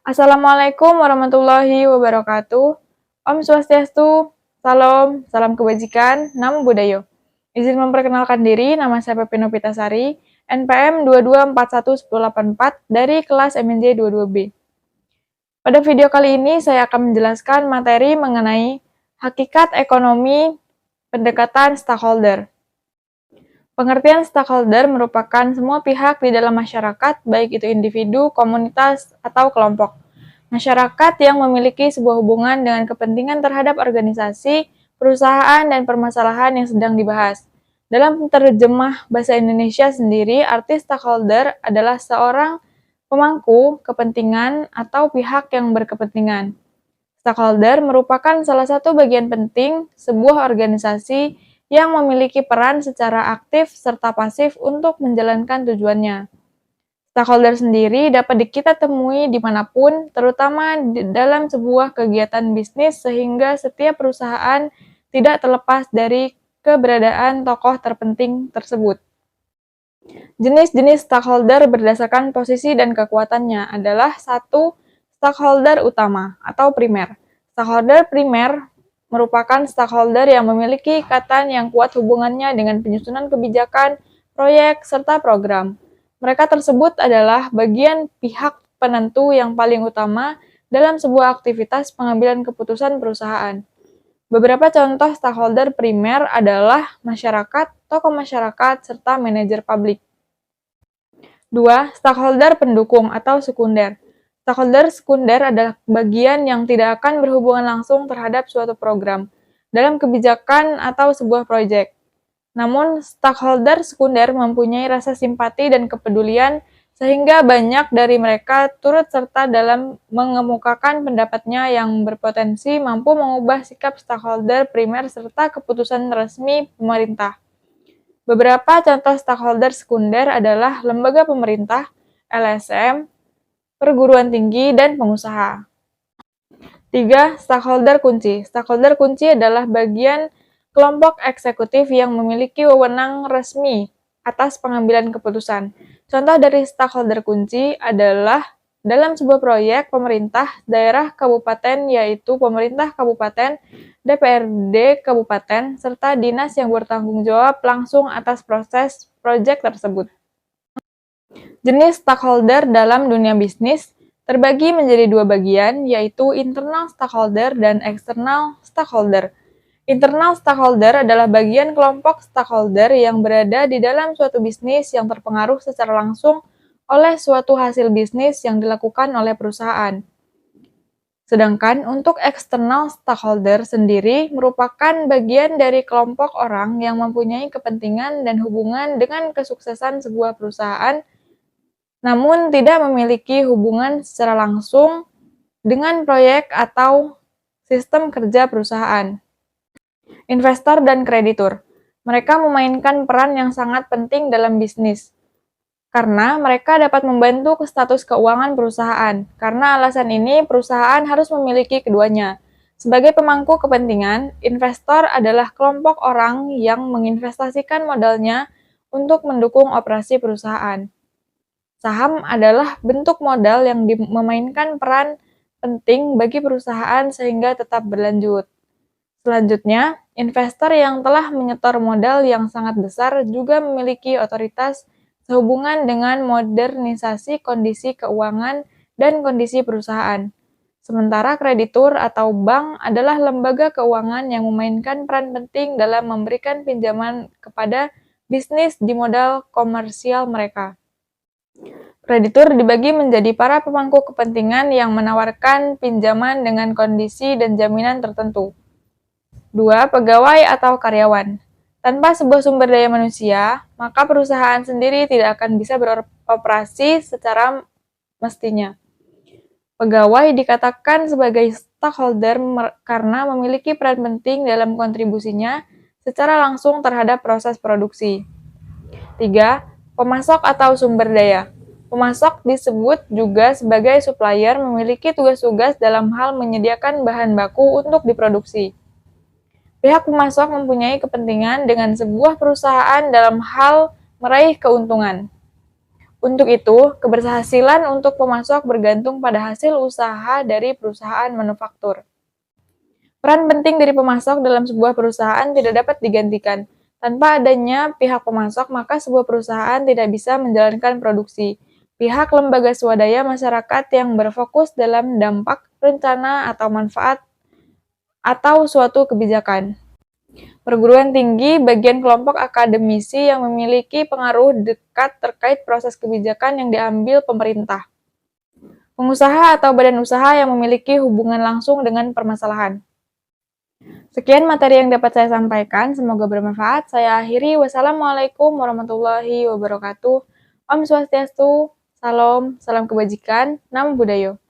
Assalamualaikum warahmatullahi wabarakatuh. Om Swastiastu, Salam, salam kebajikan, Namo Buddhaya. Izin memperkenalkan diri, nama saya Pepi Novitasari, NPM 22411084 dari kelas MNJ 22B. Pada video kali ini saya akan menjelaskan materi mengenai hakikat ekonomi pendekatan stakeholder. Pengertian stakeholder merupakan semua pihak di dalam masyarakat, baik itu individu, komunitas, atau kelompok. Masyarakat yang memiliki sebuah hubungan dengan kepentingan terhadap organisasi, perusahaan, dan permasalahan yang sedang dibahas. Dalam terjemah bahasa Indonesia sendiri, arti stakeholder adalah seorang pemangku kepentingan atau pihak yang berkepentingan. Stakeholder merupakan salah satu bagian penting sebuah organisasi yang memiliki peran secara aktif serta pasif untuk menjalankan tujuannya. Stakeholder sendiri dapat kita temui dimanapun, terutama dalam sebuah kegiatan bisnis sehingga setiap perusahaan tidak terlepas dari keberadaan tokoh terpenting tersebut. Jenis-jenis stakeholder berdasarkan posisi dan kekuatannya adalah 1. Stakeholder utama atau primer. Stakeholder primer merupakan stakeholder yang memiliki ikatan yang kuat hubungannya dengan penyusunan kebijakan, proyek, serta program. Mereka tersebut adalah bagian pihak penentu yang paling utama dalam sebuah aktivitas pengambilan keputusan perusahaan. Beberapa contoh stakeholder primer adalah masyarakat, tokoh masyarakat, serta manajer publik. 2. Stakeholder pendukung atau sekunder. Stakeholder sekunder adalah bagian yang tidak akan berhubungan langsung terhadap suatu program, dalam kebijakan atau sebuah proyek. Namun, stakeholder sekunder mempunyai rasa simpati dan kepedulian sehingga banyak dari mereka turut serta dalam mengemukakan pendapatnya yang berpotensi mampu mengubah sikap stakeholder primer serta keputusan resmi pemerintah. Beberapa contoh stakeholder sekunder adalah lembaga pemerintah, LSM, perguruan tinggi, dan pengusaha. 3. Stakeholder kunci. Stakeholder kunci adalah bagian kelompok eksekutif yang memiliki wewenang resmi atas pengambilan keputusan. Contoh dari stakeholder kunci adalah dalam sebuah proyek pemerintah daerah kabupaten yaitu pemerintah kabupaten, DPRD kabupaten, serta dinas yang bertanggung jawab langsung atas proses proyek tersebut. Jenis stakeholder dalam dunia bisnis terbagi menjadi dua bagian, yaitu internal stakeholder dan external stakeholder. Internal stakeholder adalah bagian kelompok stakeholder yang berada di dalam suatu bisnis yang terpengaruh secara langsung oleh suatu hasil bisnis yang dilakukan oleh perusahaan. Sedangkan untuk external stakeholder sendiri merupakan bagian dari kelompok orang yang mempunyai kepentingan dan hubungan dengan kesuksesan sebuah perusahaan namun tidak memiliki hubungan secara langsung dengan proyek atau sistem kerja perusahaan. Investor dan kreditur. Mereka memainkan peran yang sangat penting dalam bisnis, karena mereka dapat membantu ke status keuangan perusahaan. Karena alasan ini, perusahaan harus memiliki keduanya. Sebagai pemangku kepentingan, investor adalah kelompok orang yang menginvestasikan modalnya untuk mendukung operasi perusahaan. Saham adalah bentuk modal yang memainkan peran penting bagi perusahaan sehingga tetap berlanjut. Selanjutnya, investor yang telah menyetor modal yang sangat besar juga memiliki otoritas sehubungan dengan modernisasi kondisi keuangan dan kondisi perusahaan. Sementara kreditur atau bank adalah lembaga keuangan yang memainkan peran penting dalam memberikan pinjaman kepada bisnis di modal komersial mereka. Kreditur dibagi menjadi para pemangku kepentingan yang menawarkan pinjaman dengan kondisi dan jaminan tertentu. 2. Pegawai atau karyawan. Tanpa sebuah sumber daya manusia, maka perusahaan sendiri tidak akan bisa beroperasi secara mestinya. Pegawai dikatakan sebagai stakeholder karena memiliki peran penting dalam kontribusinya secara langsung terhadap proses produksi. 3. Pemasok atau sumber daya. Pemasok disebut juga sebagai supplier memiliki tugas-tugas dalam hal menyediakan bahan baku untuk diproduksi. Pihak pemasok mempunyai kepentingan dengan sebuah perusahaan dalam hal meraih keuntungan. Untuk itu, keberhasilan untuk pemasok bergantung pada hasil usaha dari perusahaan manufaktur. Peran penting dari pemasok dalam sebuah perusahaan tidak dapat digantikan. Tanpa adanya pihak pemasok, maka sebuah perusahaan tidak bisa menjalankan produksi. Pihak lembaga swadaya masyarakat yang berfokus dalam dampak, rencana, atau manfaat atau suatu kebijakan. Perguruan tinggi, bagian kelompok akademisi yang memiliki pengaruh dekat terkait proses kebijakan yang diambil pemerintah. Pengusaha atau badan usaha yang memiliki hubungan langsung dengan permasalahan. Sekian materi yang dapat saya sampaikan, semoga bermanfaat. Saya akhiri, wassalamualaikum warahmatullahi wabarakatuh. Om Swastiastu, salam kebajikan, namo buddhayo.